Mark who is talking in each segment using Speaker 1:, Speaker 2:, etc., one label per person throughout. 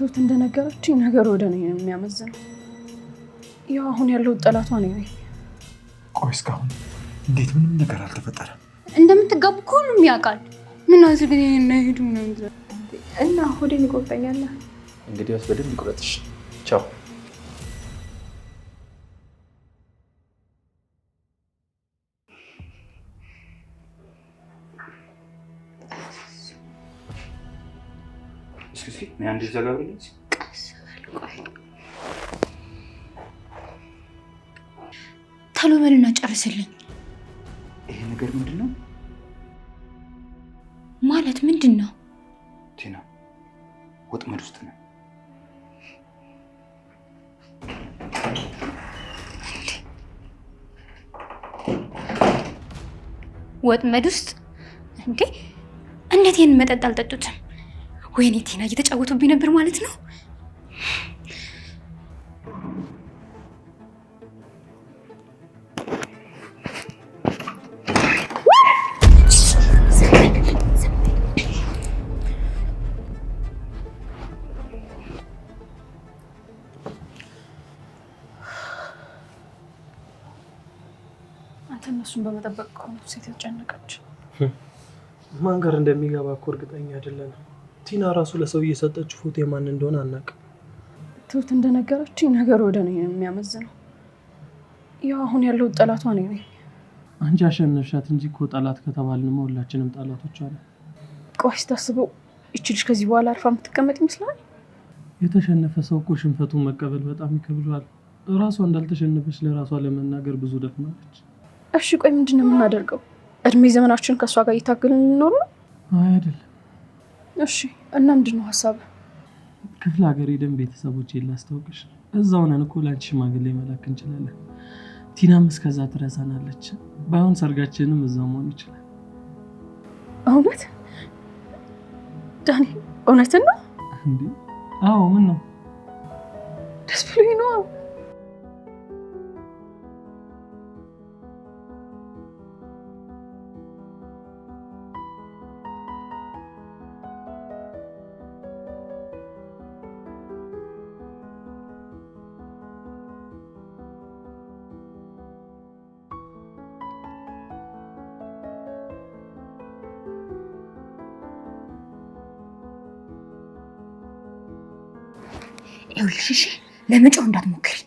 Speaker 1: ትሁት እንደነገረችኝ ነገር ወደ እኔ ነው የሚያመዝነው። ያው አሁን ያለው ጠላቷ ነኝ።
Speaker 2: ቆይ እስካሁን እንዴት ምንም ነገር አልተፈጠረም?
Speaker 3: እንደምትጋቡ ሁሉም ያውቃል። ምን አዝግኝ እና ሄዱ ነው
Speaker 1: እና ሆዴን ይቆርጠኛል።
Speaker 2: እንግዲህ በደንብ ይቁረጥሽ። ቻው። እስኪ ምን አንድ ዘጋብልኝ።
Speaker 3: ቶሎ በልና ጨርስልኝ።
Speaker 2: ይሄ ነገር ምንድነው?
Speaker 3: ማለት ምንድነው?
Speaker 2: ቲና ወጥመድ ውስጥ ነው።
Speaker 3: ወጥመድ ውስጥ እንዴ? እንዴት ይሄን መጠጥ አልጠጡትም? ወይኔ ቲና እየተጫወቱብኝ ነበር ማለት ነው።
Speaker 1: አንተ እነሱን በመጠበቅ ከሆነ ሴት የተጨነቀች
Speaker 4: ማን ጋር እንደሚገባ እኮ እርግጠኛ አይደለንም። ቲና ራሱ ለሰው እየሰጠችው ፎቶ የማን እንደሆነ አናውቅም።
Speaker 1: ትሁት እንደነገረችኝ ነገር ወደ እኔ ነው የሚያመዝነው። ያው አሁን ያለው ጠላቷ ነኝ።
Speaker 4: አንቺ አሸነፍሻት እንጂ እኮ ጠላት ከተባልንማ ሁላችንም ጠላቶች አለ።
Speaker 1: ቆይ ስታስበው ይቺ ልጅ ከዚህ በኋላ አርፋ የምትቀመጥ ይመስላል?
Speaker 4: የተሸነፈ ሰው እኮ ሽንፈቱን መቀበል በጣም ይከብደዋል። ራሷ እንዳልተሸነፈች ለራሷ ለመናገር ብዙ ደክማለች።
Speaker 1: እሺ ቆይ ምንድነው የምናደርገው? እድሜ ዘመናችን ከሷ ጋር እየታገልን እንኖር ነው?
Speaker 4: አይ አይደለም።
Speaker 1: እሺ እና ምንድነው ሐሳብ?
Speaker 4: ክፍለ ሀገር ሄደን ቤተሰቦቼን ላስታውቅሽ። እዛው ነን እኮ ላንቺ ሽማግሌ መላክ እንችላለን። ቲናም እስከዛ ትረሳናለች። ባይሆን ሰርጋችንም እዛው መሆን ይችላል።
Speaker 1: እውነት ዳኒ? እውነትን ነው
Speaker 4: እንዴ? አዎ። ምን ነው?
Speaker 1: ደስ ብሎኝ ነው።
Speaker 3: ይኸውልሽ ለመጮህ እንዳትሞክሪ።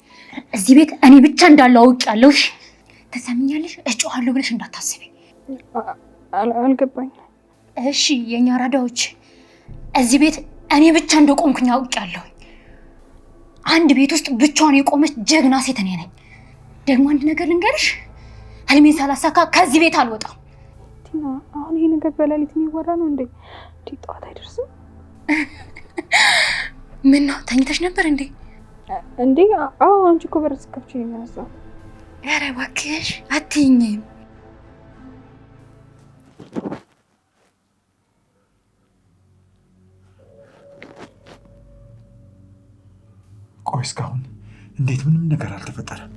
Speaker 3: እዚህ ቤት እኔ ብቻ እንዳለው አውቄያለሁ። እሺ ተሰምኛለሽ? እጮሃለሁ ብለሽ እንዳታስቢ።
Speaker 1: አልገባኝ።
Speaker 3: እሺ የኛ ራዳዎች እዚህ ቤት እኔ ብቻ እንደቆምኩኝ አውቄያለሁ። አንድ ቤት ውስጥ ብቻዋን የቆመች ጀግና ሴት እኔ ነኝ። ደግሞ አንድ ነገር ልንገርሽ፣ ህልሜን ሳላሳካ ከዚህ ቤት አልወጣም።
Speaker 1: ቲና አሁን ይሄ ነገር በሌሊት የሚወራ ነው እንዴ? ጠዋት አይደርስም
Speaker 3: ምን ነው ተኝተሽ ነበር እንዴ?
Speaker 1: እንዴ አዎ፣ አንቺ እኮ በር ስከፍቺ ነው የሚያነሳው።
Speaker 3: ኧረ እባክሽ አትይኝም።
Speaker 2: ቆይ እስካሁን እንዴት ምንም ነገር አልተፈጠረም?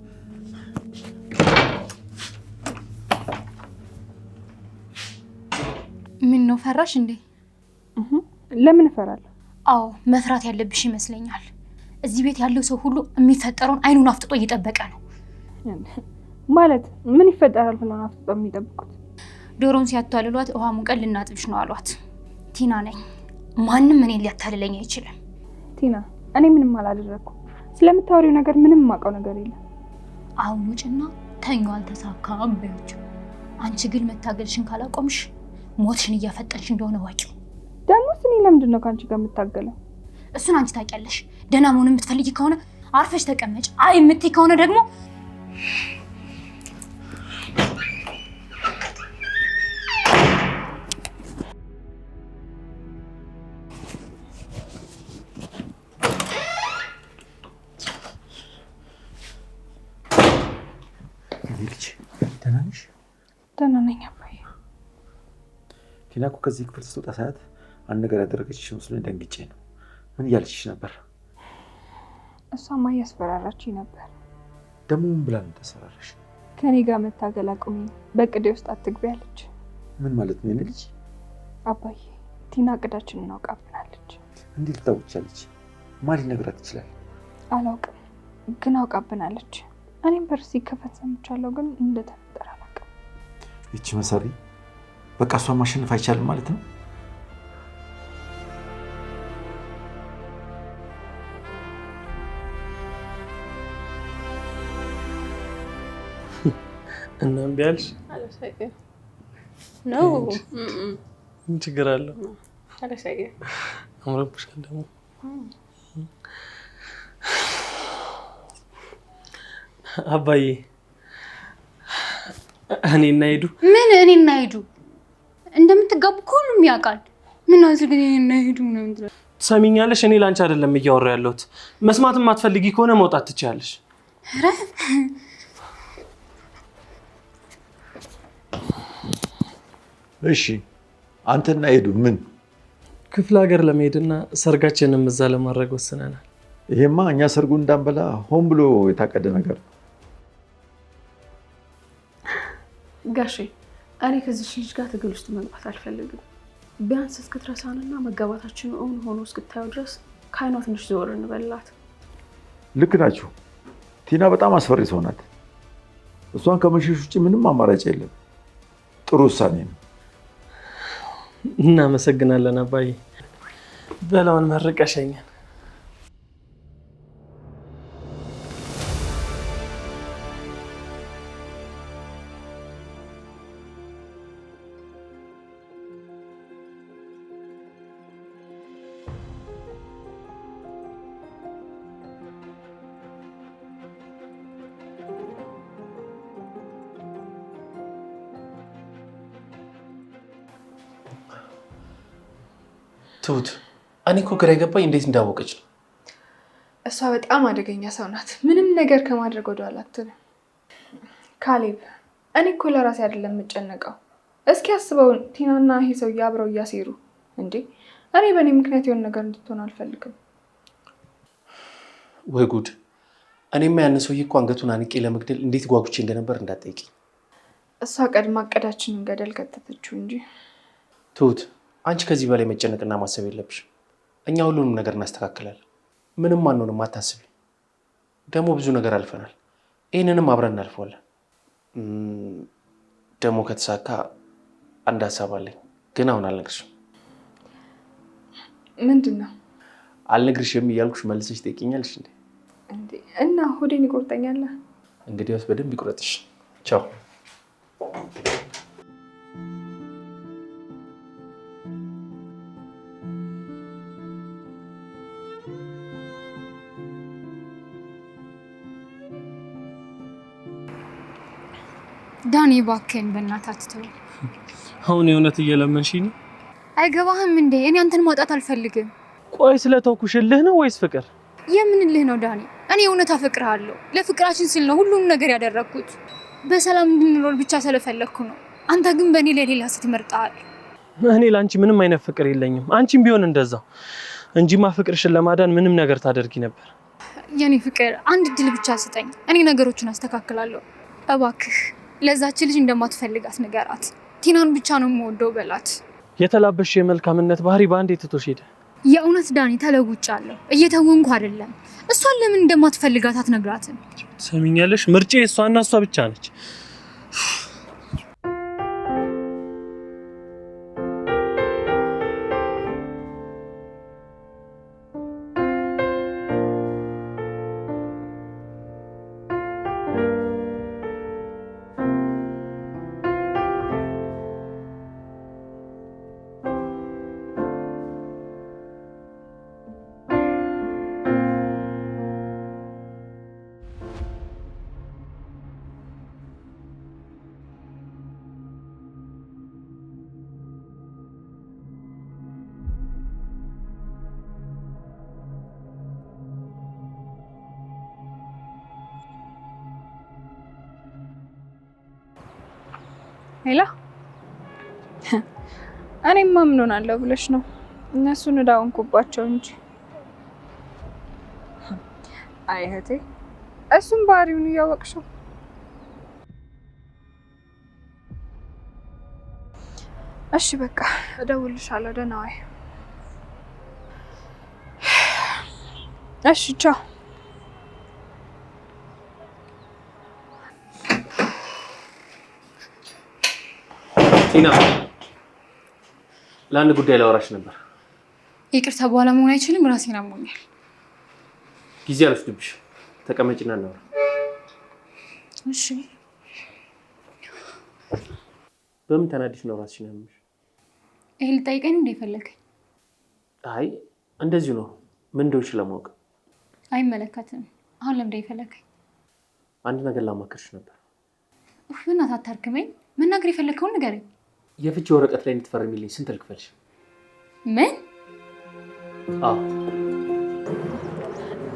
Speaker 3: ምን ነው ፈራሽ እንዴ?
Speaker 1: ለምን እፈራለሁ?
Speaker 3: አዎ መፍራት ያለብሽ ይመስለኛል። እዚህ ቤት ያለው ሰው ሁሉ የሚፈጠረውን አይኑን አፍጥጦ እየጠበቀ ነው።
Speaker 1: ማለት ምን ይፈጠራል ብለው አፍጥጦ የሚጠብቁት?
Speaker 3: ዶሮን ሲያታልሏት ውሃ ሙቀን ልናጥብሽ ነው አሏት። ቲና ነኝ። ማንም እኔን ሊያታልለኝ አይችልም።
Speaker 1: ቲና እኔ ምንም አላደረኩም። ስለምታወሪው ነገር ምንም የማውቀው ነገር የለም።
Speaker 3: አሁን ውጭና ተኙ፣ አልተሳካም በይው። አንቺ ግን መታገልሽን ካላቆምሽ ሞትሽን እያፈጠንሽ እንደሆነ ዋቂው።
Speaker 1: ደግሞ እኔ ለምንድን ነው ከአንቺ ጋር የምታገለው?
Speaker 3: እሱን አንቺ ታውቂያለሽ። ደህና መሆን የምትፈልጊ ከሆነ አርፈሽ ተቀመጭ። አይ የምትይ ከሆነ ደግሞ
Speaker 2: ደህና ነሽ?
Speaker 1: ደህና ነኝ አባዬ።
Speaker 2: ቲና እኮ ከዚህ ክፍል ስትወጣ ሰዓት አንድ ነገር ያደረገችሽ መስሎኝ ደንግጬ ነው። ምን እያለችሽ ነበር?
Speaker 1: እሷማ እያስፈራራችኝ ነበር።
Speaker 2: ደግሞ ምን ብላ ነው ታስፈራራሽ?
Speaker 1: ከኔ ጋር መታገል አቁሚ፣ በቅዴ ውስጥ አትግቢ አለች።
Speaker 2: ምን ማለት ነው የኔ ልጅ?
Speaker 1: አባዬ ቲና እቅዳችንን አውቃብናለች።
Speaker 2: እንዴት ልታውቂያለሽ? ማን ሊነግራት ይችላል?
Speaker 1: አላውቅም፣ ግን አውቃብናለች። እኔም በር ሲከፈት ሰምቻለሁ፣ ግን እንደተፈጠረ አላውቅም።
Speaker 2: ይቺ መሰሪ በቃ እሷን ማሸነፍ አይቻልም ማለት ነው?
Speaker 4: እናም ቢያልሽ
Speaker 1: ነው
Speaker 4: ምን ችግር አለው?
Speaker 1: አለሳየ
Speaker 4: አምሮብሻል ደግሞ። አባዬ እኔና ሄዱ
Speaker 3: ምን እኔና ሄዱ እንደምትጋቡ ሁሉም ያውቃል። ምን አዝግ እኔና ሄዱ ነው እንዴ?
Speaker 4: ትሰሚኛለሽ? እኔ ላንቺ አይደለም እያወራ ያለሁት። መስማት የማትፈልጊ ከሆነ መውጣት ትችያለሽ።
Speaker 2: እሺ አንተና ሄዱ ምን
Speaker 4: ክፍለ ሀገር ለመሄድና ሰርጋችንን እዛ ለማድረግ ወስነናል።
Speaker 2: ይሄማ እኛ ሰርጉን እንዳንበላ ሆን ብሎ የታቀደ ነገር ነው።
Speaker 1: ጋሼ እኔ ከዚህ ልጅ ጋር ትግል ውስጥ መግባት አልፈልግም። ቢያንስ እስክትረሳንና መጋባታችን እውን ሆኖ እስክታየው ድረስ ከዓይኗ ትንሽ ዘወር እንበላት።
Speaker 2: ልክ ናችሁ። ቲና በጣም አስፈሪ ሰው ናት። እሷን ከመሸሽ ውጭ ምንም አማራጭ የለም። ጥሩ ውሳኔ ነው።
Speaker 4: እናመሰግናለን አባዬ። በላውን መርቀሸኛል።
Speaker 5: ትሁት እኔ እኮ ግራ የገባኝ እንዴት እንዳወቀች ነው።
Speaker 6: እሷ በጣም አደገኛ ሰው ናት። ምንም ነገር ከማድረግ ወደኋላ አትልም። ካሌብ እኔ እኮ ለራሴ አይደለም የምጨነቀው። እስኪ አስበው ቲናና ይሄ ሰውዬ አብረው እያሴሩ እንዴ! እኔ በእኔ ምክንያት የሆነ ነገር እንድትሆን አልፈልግም።
Speaker 5: ወይ ጉድ! እኔማ ያን ሰውዬ እኮ አንገቱን አንቄ ለመግደል እንዴት ጓጉቼ እንደነበር እንዳትጠይቂኝ።
Speaker 6: እሷ ቀድማ እቅዳችንን ገደል ከተተችው እንጂ።
Speaker 5: ትሁት አንቺ ከዚህ በላይ መጨነቅና ማሰብ የለብሽም። እኛ ሁሉንም ነገር እናስተካክላለን። ምንም አንሆንም፣ አታስቢ። ደግሞ ብዙ ነገር አልፈናል። ይህንንም አብረን እናልፈዋለን። ደግሞ ከተሳካ አንድ ሀሳብ አለኝ፣ ግን አሁን አልነግርሽም።
Speaker 6: ምንድን ነው?
Speaker 5: አልነግርሽም እያልኩሽ መልሰሽ ትጠይቂኛለሽ እንዴ?
Speaker 6: እና ሆዴን ይቆርጠኛል።
Speaker 5: እንግዲያውስ በደንብ ይቁረጥሽ። ቻው።
Speaker 3: ዳኒ እባክህን በእናትህ አትተው።
Speaker 4: አሁን የእውነት እየለመንሽኝ ነው?
Speaker 3: አይገባህም እንዴ? እኔ አንተን ማውጣት አልፈልግም።
Speaker 4: ቆይ ስለተውኩሽልህ ነው ወይስ ፍቅር?
Speaker 3: የምንልህ ነው ዳኒ? እኔ እውነት አፈቅርሃለሁ። ለፍቅራችን ስል ነው ሁሉም ነገር ያደረኩት። በሰላም እንድንኖር ብቻ ስለፈለኩ ነው። አንተ ግን በእኔ ላይ ሌላ ሴት መርጠሃል።
Speaker 4: እኔ ለአንቺ ምንም አይነት ፍቅር የለኝም። አንቺም ቢሆን እንደዛው እንጂማ ፍቅርሽን ለማዳን ምንም ነገር ታደርጊ ነበር።
Speaker 3: የኔ ፍቅር አንድ እድል ብቻ ስጠኝ። እኔ ነገሮችን አስተካክላለሁ። እባክህ ለዛች ልጅ እንደማትፈልጋት ንገራት። ቲናን ብቻ ነው የምወደው በላት።
Speaker 4: የተላበሽ የመልካምነት ባህሪ በአንዴ ትቶሽ ሄደ።
Speaker 3: የእውነት ዳኒ ተለውጫለሁ። እየተወንኩ አይደለም። እሷን ለምን እንደማትፈልጋት አትነግራትም?
Speaker 4: ሰሚኛለሽ? ምርጬ እሷና እሷ ብቻ ነች።
Speaker 6: ሄላ እኔማ ምን ሆናለሁ ብለሽ ነው? እነሱን እዳውንኩባቸው እንጂ። አይ እህቴ፣ እሱም ባህሪውን እያወቅሽው። እሺ በቃ እደውልልሻለሁ። ደህና ዋይ። እሺ ቻው።
Speaker 5: ቲና ለአንድ ጉዳይ ላወራሽ ነበር።
Speaker 3: ይቅርታ በኋላ መሆን አይችልም፣ ራሴን አሞኛል።
Speaker 5: ጊዜ አልወስድብሽ፣ ተቀመጭና እናወራ።
Speaker 3: እሺ።
Speaker 5: በምን ተናድሽ ነው ራስሽን ያመመሽ?
Speaker 3: ይሄ ልጠይቀኝ ነው እንደፈለከኝ?
Speaker 5: አይ እንደዚሁ ነው። ምን እንደሆንሽ ለማወቅ።
Speaker 3: አይመለከትም። አሁን ለምን እንደፈለከኝ?
Speaker 5: አንድ ነገር ላማክርሽ ነበር።
Speaker 3: ኡፍ በእናትህ አታርክመኝ። መናገር የፈለከውን ንገረኝ።
Speaker 5: የፍቺ ወረቀት ላይ እንድትፈርሚልኝ ስንት ልክፈልሽ?
Speaker 3: ምን?
Speaker 5: አዎ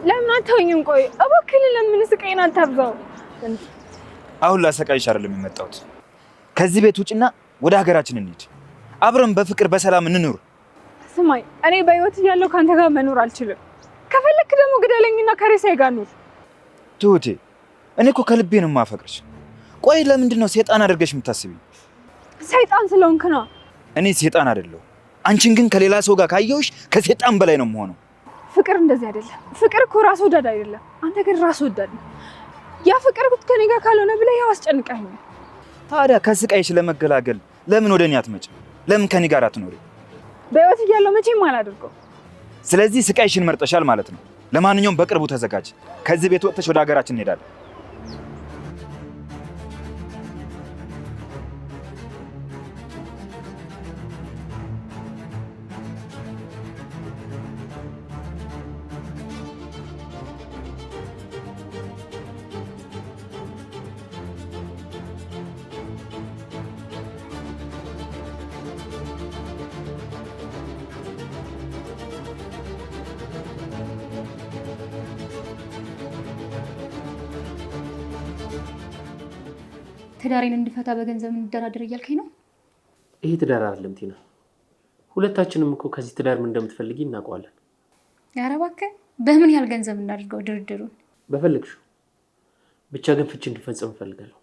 Speaker 6: ለምን አታውኝም? ቆይ እባክህ ለምን ስቃይን አታብዛው።
Speaker 7: አሁን ላሰቃይሽ አይደለም የመጣሁት። ከዚህ ቤት ውጭና ወደ ሀገራችን እንሂድ። አብረን በፍቅር በሰላም እንኑር።
Speaker 6: ስማኝ፣ እኔ በህይወት እያለሁ ካንተ ጋር መኖር አልችልም። ከፈለክ ደግሞ ግደለኝና ከሬሳዬ ጋር ኑር።
Speaker 7: ትሁቴ፣ እኔ እኮ ከልቤ ነው የማፈቅርሽ። ቆይ ለምንድን ነው ሰይጣን አድርገሽ የምታስቢኝ?
Speaker 6: ሰይጣን ስለሆንክ ነው።
Speaker 7: እኔ ሰይጣን አይደለሁ። አንቺን ግን ከሌላ ሰው ጋር ካየሁሽ ከሰይጣን በላይ ነው የምሆነው።
Speaker 6: ፍቅር እንደዚህ አይደለም። ፍቅር እኮ ራስ ወዳድ አይደለም። አንተ ግን ራስ ወዳድ ነው። ያ ፍቅር ከኔ ጋር ካልሆነ ብለህ ያው አስጨንቀኝ።
Speaker 7: ታዲያ ከስቃይሽ ለመገላገል ለምን ወደ እኔ አትመጭም? ለምን ከኔ ጋር አትኖሪ?
Speaker 6: በህይወት እያለሁ መቼም አላደርገው።
Speaker 7: ስለዚህ ስቃይሽን መርጠሻል ማለት ነው። ለማንኛውም በቅርቡ ተዘጋጅ። ከዚህ ቤት ወጥተሽ ወደ ሀገራችን እንሄዳለን።
Speaker 3: ትዳሬን እንድፈታ በገንዘብ እንደራደር እያልከኝ ነው?
Speaker 5: ይሄ ትዳር አይደለም ቲና። ሁለታችንም እኮ ከዚህ ትዳር ምን እንደምትፈልጊ እናውቀዋለን።
Speaker 3: ኧረ እባክህ፣ በምን ያህል ገንዘብ እናድርገው ድርድሩን?
Speaker 5: በፈለግሽው ብቻ ግን ፍቺ እንዲፈጸም እፈልጋለሁ።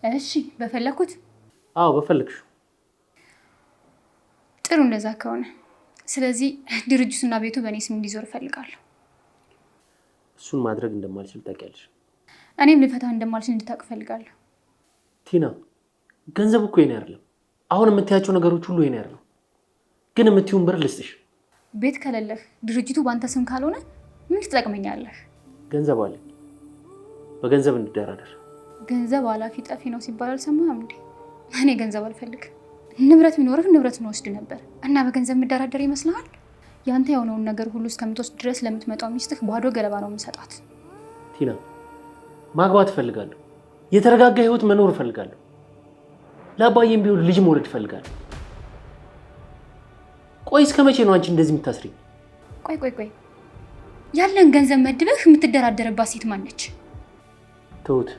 Speaker 3: እሺ፣ በፈለኩት?
Speaker 5: አዎ በፈለግሽው።
Speaker 3: ጥሩ፣ እንደዛ ከሆነ ስለዚህ ድርጅቱና ቤቱ በእኔ ስም እንዲዞር እፈልጋለሁ።
Speaker 5: እሱን ማድረግ እንደማልችል ታውቂያለሽ።
Speaker 3: እኔም ልፈታ እንደማልችል እንድታውቅ እፈልጋለሁ።
Speaker 5: ቲና፣ ገንዘብ እኮ የኔ አይደለም። አሁን የምትያቸው ነገሮች ሁሉ የኔ አይደለም። ግን የምትይውን ብር ልስጥሽ።
Speaker 3: ቤት ከሌለህ ድርጅቱ በአንተ ስም ካልሆነ ምን ትጠቅመኛለህ?
Speaker 5: ገንዘብ አለኝ። በገንዘብ እንደራደር።
Speaker 3: ገንዘብ ኃላፊ ጠፊ ነው ሲባል አልሰማህም እንዴ? እኔ ገንዘብ አልፈልግም። ንብረት ቢኖርህ ንብረቱን ወስድ ነበር እና በገንዘብ የምደራደር ይመስልሃል? ያንተ የሆነውን ነገር ሁሉ እስከምትወስድ ድረስ ለምትመጣው ሚስትህ ባዶ ገለባ ነው የምሰጣት።
Speaker 5: ቲና፣ ማግባት እፈልጋለሁ። የተረጋጋ ህይወት መኖር እፈልጋለሁ። ለአባዬም ቢሆን ልጅ መውለድ እፈልጋለሁ። ቆይ እስከ መቼ ነው አንቺ እንደዚህ የምታስሪኝ?
Speaker 3: ቆይ ያለን ገንዘብ መድበህ የምትደራደርባት ሴት ማነች?
Speaker 5: ትሁት።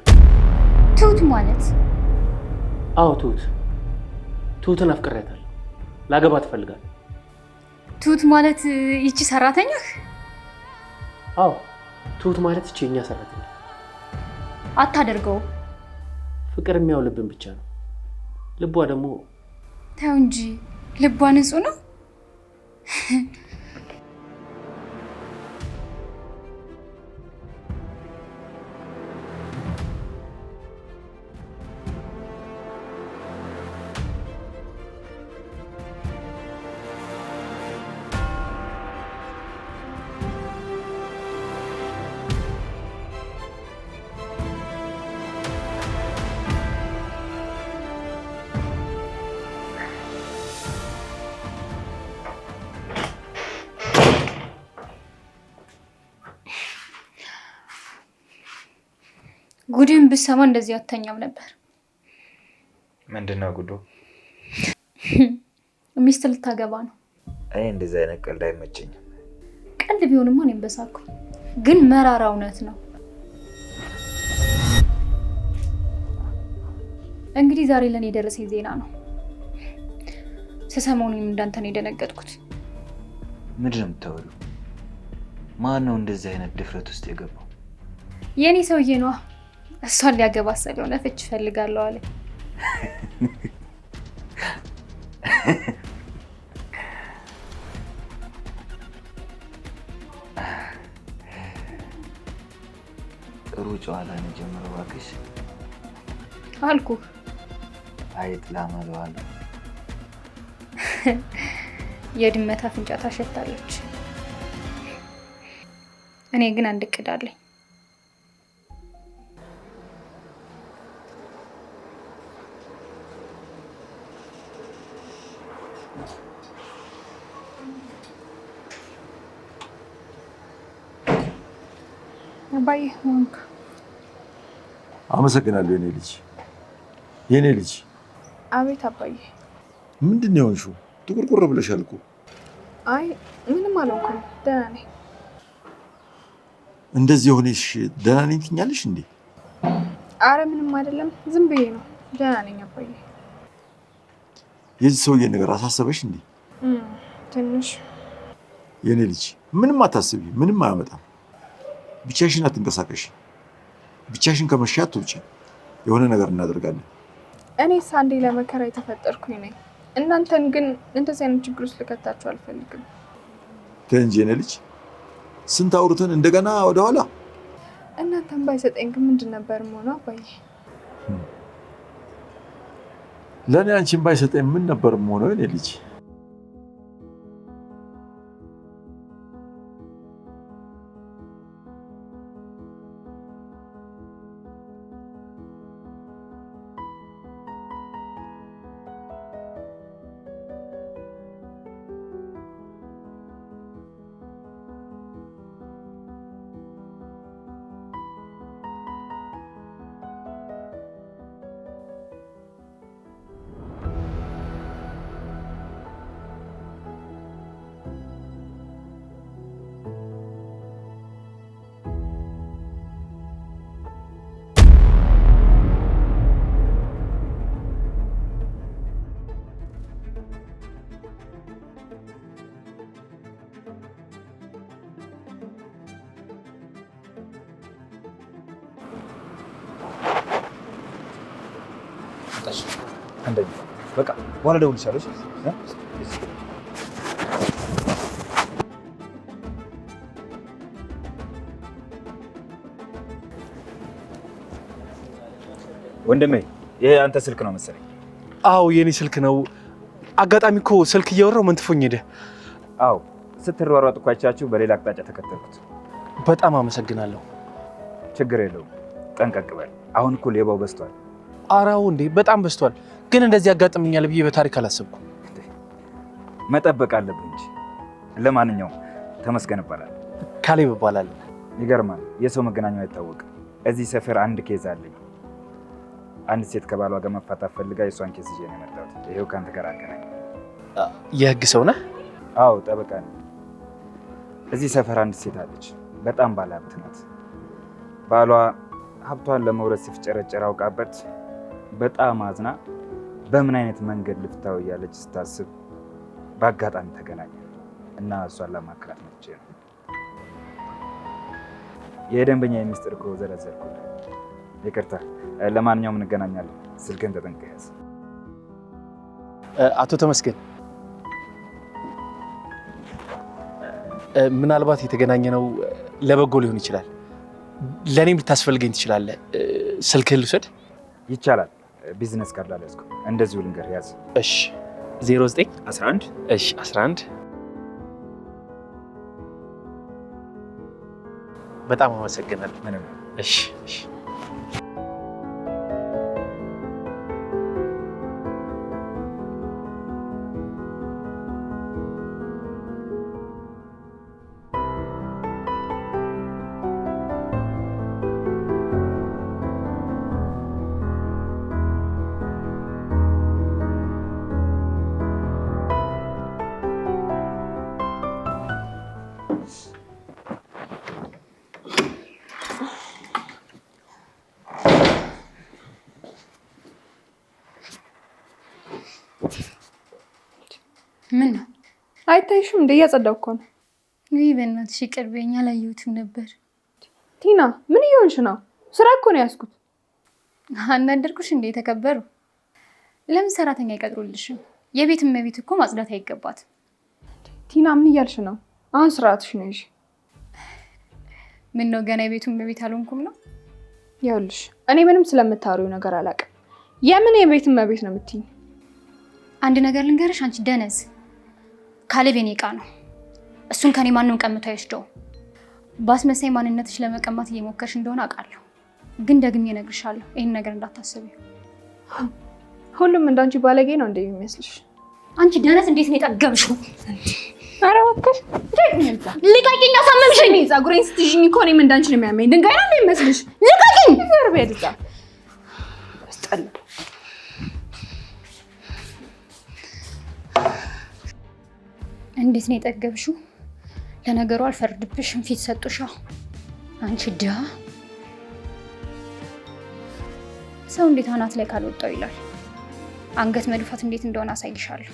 Speaker 3: ትሁት ማለት?
Speaker 5: አዎ ትሁትን አፍቅሬያታለሁ። ላገባት እፈልጋለሁ።
Speaker 3: ትሁት ማለት ይቺ ሰራተኛህ?
Speaker 5: አዎ ትሁት ማለት ይቺ የኛ ሰራተኛ።
Speaker 3: አታደርገው።
Speaker 5: ፍቅር የሚያውልብን ብቻ ነው። ልቧ ደግሞ
Speaker 3: ተው እንጂ ልቧ ንጹህ ነው። ጉድን ብሰማ እንደዚህ አተኛም ነበር።
Speaker 7: ምንድነው ጉዱ?
Speaker 3: ሚስት ልታገባ ነው።
Speaker 7: እኔ እንደዚህ አይነት ቀልድ አይመቸኝም።
Speaker 3: ቀልድ ቢሆንማ እኔም በሳኩኝ፣ ግን መራራ እውነት ነው። እንግዲህ ዛሬ ለኔ የደረሰኝ ዜና ነው። ስሰማው እኔም እንዳንተ ነው የደነገጥኩት።
Speaker 7: ምንድነው የምታወሪው? ማን ነው እንደዚህ አይነት ድፍረት ውስጥ የገባው?
Speaker 3: የኔ ሰውዬ ነዋ። እሷን ሊያገባ ስለሆነ ፍች እፈልጋለሁ አለ።
Speaker 7: ጥሩ ጨዋታ ነው የጀመረው። እባክሽ
Speaker 1: አልኩህ።
Speaker 7: አይጥ ላመለዋል።
Speaker 3: የድመት አፍንጫ ታሸታለች። እኔ ግን አንድ እቅድ አለኝ።
Speaker 6: አባዬ ሆንክ።
Speaker 2: አመሰግናለሁ የኔ ልጅ።
Speaker 6: አቤት አባዬ።
Speaker 2: ምንድን ነው የሆንሽው? ጥቁርቁር ብለሻል እኮ።
Speaker 6: አይ ምንም አልሆንኩም፣ ደህና ነኝ።
Speaker 2: እንደዚህ ሆነሽ ደህና ነኝ ትኛለሽ እንዴ?
Speaker 6: አረ ምንም አይደለም፣ ዝም ብዬ ነው። ደህና ነኝ አባዬ።
Speaker 2: የዚህ ሰውዬ ነገር አሳሰበሽ እንዴ?
Speaker 6: ትንሽ።
Speaker 2: የኔ ልጅ ምንም አታስቢ፣ ምንም አያመጣም። ብቻሽን አትንቀሳቀሽ። ብቻሽን ከመሻ አትውጪ። የሆነ ነገር እናደርጋለን።
Speaker 6: እኔስ አንዴ ለመከራ የተፈጠርኩኝ ነኝ። እናንተን ግን እንደዚህ አይነት ችግር ውስጥ ልከታችሁ አልፈልግም።
Speaker 2: ተይ እንጂ የኔ ልጅ፣ ስንት አውርተን እንደገና ወደኋላ።
Speaker 6: እናንተን ባይሰጠኝ ግን ምንድን ነበር የምሆነው አባዬ?
Speaker 2: ለእኔ አንቺን ባይሰጠኝ ምን ነበር የምሆነው የኔ ልጅ?
Speaker 7: አንደኛ በቃ በኋላ ደውልልሻለሁ። ወንድሜ ይሄ አንተ ስልክ ነው መሰለኝ።
Speaker 5: አዎ የኔ ስልክ ነው። አጋጣሚ እኮ ስልክ እያወራው መንትፎኝ ሄደ።
Speaker 7: አዎ ስትሯሯጥ እኮ አይቻችሁ በሌላ አቅጣጫ ተከተልኩት።
Speaker 5: በጣም አመሰግናለሁ።
Speaker 7: ችግር የለውም። ጠንቀቅ በል። አሁን እኮ ሌባው በዝቷል።
Speaker 5: አራው እንዴ በጣም በዝቷል። ግን እንደዚህ ያጋጥመኛል ብዬ በታሪክ አላሰብኩም።
Speaker 7: መጠበቅ አለብን እንጂ። ለማንኛውም ተመስገን እባላለሁ።
Speaker 5: ካሌብ እባላለሁ።
Speaker 7: ይገርማል። የሰው መገናኛው አይታወቅም። እዚህ ሰፈር አንድ ኬዝ አለኝ። አንድ ሴት ከባሏ ጋር መፋታት ፈልጋ የሷን ኬዝ ይዤ ነው የመጣሁት። ይሄው ካንተ ጋር አገናኝ።
Speaker 5: የህግ ሰው ነህ?
Speaker 7: አዎ ጠበቃ ነኝ። እዚህ ሰፈር አንድ ሴት አለች። በጣም ባለሀብት ናት። ባሏ ሀብቷን ለመውረስ ሲፍጨረጨር አውቃበት በጣም አዝና በምን አይነት መንገድ ልፍታው እያለች ስታስብ በአጋጣሚ ተገናኘ እና እሷን ለማክራት መጥቼ ነው። የደንበኛ የሚስጥር እኮ ዘረዘርኩልህ። ይቅርታ። ለማንኛውም እንገናኛለን። ስልክህን ተጠንቀህ ያዝ።
Speaker 5: አቶ ተመስገን፣ ምናልባት የተገናኘነው ለበጎ ሊሆን ይችላል። ለእኔም ልታስፈልገኝ ትችላለህ። ስልክህን ልውሰድ?
Speaker 7: ይቻላል። ቢዝነስ ካርድ አልያዝኩም። እንደዚሁ ልንገርህ ያዝ።
Speaker 5: እሺ 09
Speaker 7: 11
Speaker 5: እሺ 11 በጣም አመሰግናለሁ።
Speaker 7: ምንም።
Speaker 5: እሺ እሺ
Speaker 3: ምን ነው?
Speaker 6: አይታይሽም እንደ እያጸዳሁ እኮ ነው።
Speaker 3: ውይ በእናትሽ ይቅርበኝ፣ አላየሁትም ነበር።
Speaker 6: ቲና ምን እየሆንሽ ነው? ስራ እኮ ነው ያዝኩት።
Speaker 3: አናደርኩሽ እንዴ? የተከበሩ ለምን ሰራተኛ አይቀጥሩልሽም? የቤት እመቤት እኮ ማጽዳት አይገባትም።
Speaker 6: ቲና ምን እያልሽ ነው? አሁን ስርዓትሽ ነው። እሺ
Speaker 3: ምን ነው ገና የቤቱ እመቤት አልሆንኩም ነው?
Speaker 6: ይኸውልሽ እኔ ምንም ስለምታወሪው ነገር አላውቅም። የምን የቤት እመቤት ነው የምትይኝ?
Speaker 3: አንድ ነገር ልንገርሽ አንቺ ደነዝ፣ ካሌብ የኔ ዕቃ ነው። እሱን ከኔ ማንም ቀምቶ አይወስደውም። ባስመሳይ ማንነትሽ ለመቀማት እየሞከርሽ እንደሆነ አውቃለሁ፣ ግን ደግሜ እነግርሻለሁ ይሄን ነገር እንዳታስቢው።
Speaker 6: ሁሉም እንዳንቺ ባለጌ ነው እንደሚመስልሽ?
Speaker 3: አንቺ ደነዝ እንዴት ነው የጠገብሽው?
Speaker 6: ኧረ እባክሽ
Speaker 3: ልቀቂኝ፣ አሳመምሽኝ።
Speaker 6: ፀጉሬን ስትይዥኝ እኮ እኔም እንዳንቺ ነው የሚያመኝ። ድንጋይ ነው እንደሚመስልሽ?
Speaker 3: ልቀቂኝ።
Speaker 6: ዘርቤ ድዛ አስጠላ።
Speaker 3: እንዴት ነው የጠገብሽው? ለነገሩ አልፈርድብሽም፣ ፊት ሰጡሻ። አንቺ ድሃ ሰው እንዴት አናት ላይ ካልወጣው ይላል። አንገት መድፋት እንዴት እንደሆነ አሳይሻለሁ።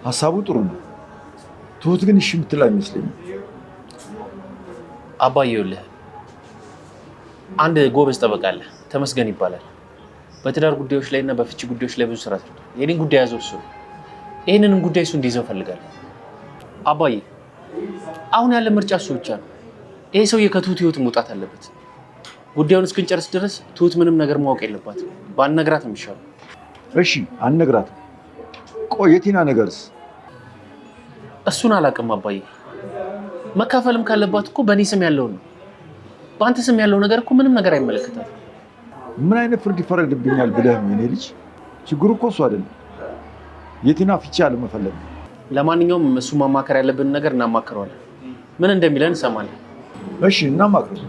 Speaker 2: ሀሳቡ ጥሩ ነው። ትሁት ግን እሺ የምትል አይመስለኝም።
Speaker 5: አባዬ ይኸውልህ አንድ ጎበዝ ጠበቃ አለ፣ ተመስገን ይባላል። በትዳር ጉዳዮች ላይ እና በፍቺ ጉዳዮች ላይ ብዙ ስራ ሰርቷል። የኔን ጉዳይ ያዘው እሱ ነው። ይህንንም ጉዳይ እሱ እንዲይዘው ፈልጋለሁ። አባዬ አሁን ያለ ምርጫ እሱ ብቻ ነው። ይሄ ሰውዬ ከትሁት ህይወት መውጣት አለበት። ጉዳዩን እስክንጨርስ ድረስ ትሁት ምንም ነገር ማወቅ የለባትም። ባንነግራት ነው የሚሻለው።
Speaker 2: እሺ አንነግራትም። ቆይ የቲና ነገርስ?
Speaker 5: እሱን አላውቅም አባዬ። መካፈልም ካለባት እኮ በእኔ ስም ያለውን ነው። በአንተ ስም ያለው ነገር እኮ ምንም ነገር አይመለከታትም።
Speaker 2: ምን አይነት ፍርድ ይፈረድብኛል ብለህ ነው? የኔ ልጅ ችግሩ እኮ እሱ አይደለም፣ የቲና ፍቺ አለመፈለግ።
Speaker 5: ለማንኛውም እሱ ማማከር ያለብን ነገር እናማክረዋለን። ምን እንደሚለን እንሰማለን።
Speaker 2: እሺ እናማክረው።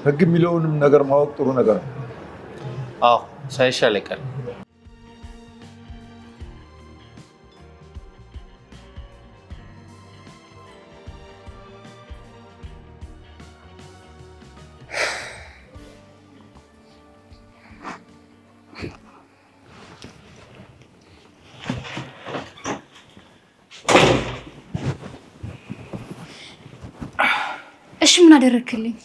Speaker 2: ህግ የሚለውንም ነገር ማወቅ ጥሩ ነገር ነው።
Speaker 5: አዎ ሳይሻል አይቀርም።
Speaker 3: እሺ ምን አደረክልኝ?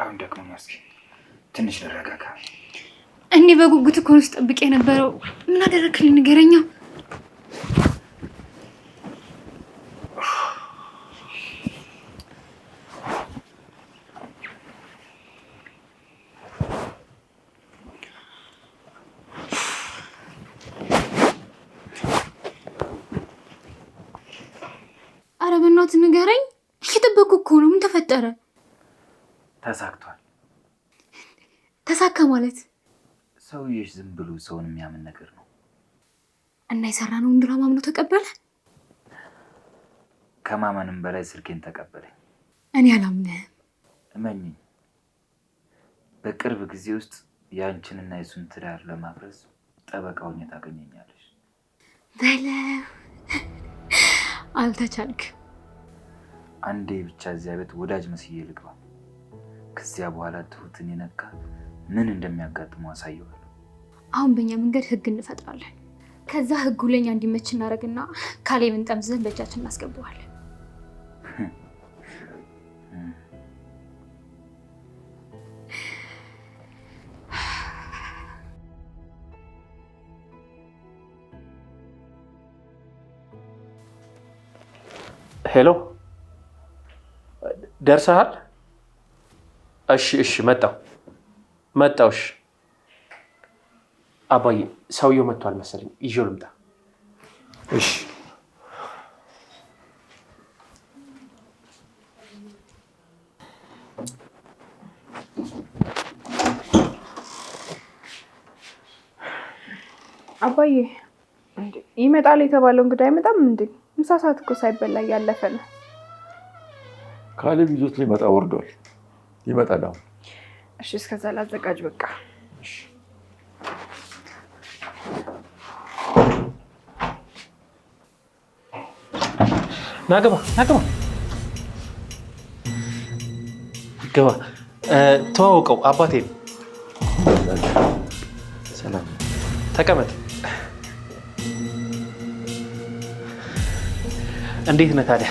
Speaker 7: አሁን ደግሞ እስኪ ትንሽ ልረጋጋ።
Speaker 3: እኔ በጉጉት እኮ ነው ስጠብቅ የነበረው። ምን አደረክልኝ ንገረኛ። ኧረ በእናትህ ንገረኝ። እየጠበኩ እኮ ነው። ምን ተፈጠረ?
Speaker 7: ተሳክቷል።
Speaker 3: ተሳካ ማለት?
Speaker 7: ሰውዬሽ ዝም ብሎ ሰውን የሚያምን ነገር ነው።
Speaker 3: እና የሰራነውን ድራማ አምኖ ተቀበለ?
Speaker 7: ከማመንም በላይ ስልኬን ተቀበለኝ።
Speaker 3: እኔ አላምንህም።
Speaker 7: እመኝኝ፣ በቅርብ ጊዜ ውስጥ የአንቺንና የሱን ትዳር ለማፍረስ ጠበቃ ሆኜ ታገኘኛለሽ።
Speaker 3: በለው አልተቻልክም።
Speaker 7: አንዴ ብቻ እዚያ ቤት ወዳጅ መስዬ ልግባ። ከዚያ በኋላ ትሁትን የነካ ምን እንደሚያጋጥመው አሳየዋለሁ።
Speaker 3: አሁን በእኛ መንገድ ህግ እንፈጥራለን። ከዛ ህጉ ለኛ እንዲመች እናደርግና ካሌብን ጠምዝዘን በእጃችን እናስገባዋለን።
Speaker 5: ሄሎ ደርሰሃል? እሺ እሺ መጣሁ። እሺ አባዬ ሰውየው መጥቷል መሰለኝ፣ ይዤው ልምጣ።
Speaker 2: እሺ
Speaker 6: አባዬ እንዴ ይመጣል የተባለው እንግዳ አይመጣም እንዴ? ምሳ ሰዓት እኮ ሳይበላ ያለፈ ነው።
Speaker 2: ካሌብ ይዞት ሊመጣ ወርዷል። ይመጣል አሁን።
Speaker 6: እሺ እስከዛ ላዘጋጅ በቃ።
Speaker 2: እሺ
Speaker 5: ናገባ ግባ። ተዋውቀው አባቴ ነው።
Speaker 2: ሰላም።
Speaker 5: ተቀመጥ። እንዴት ነህ ታዲያ?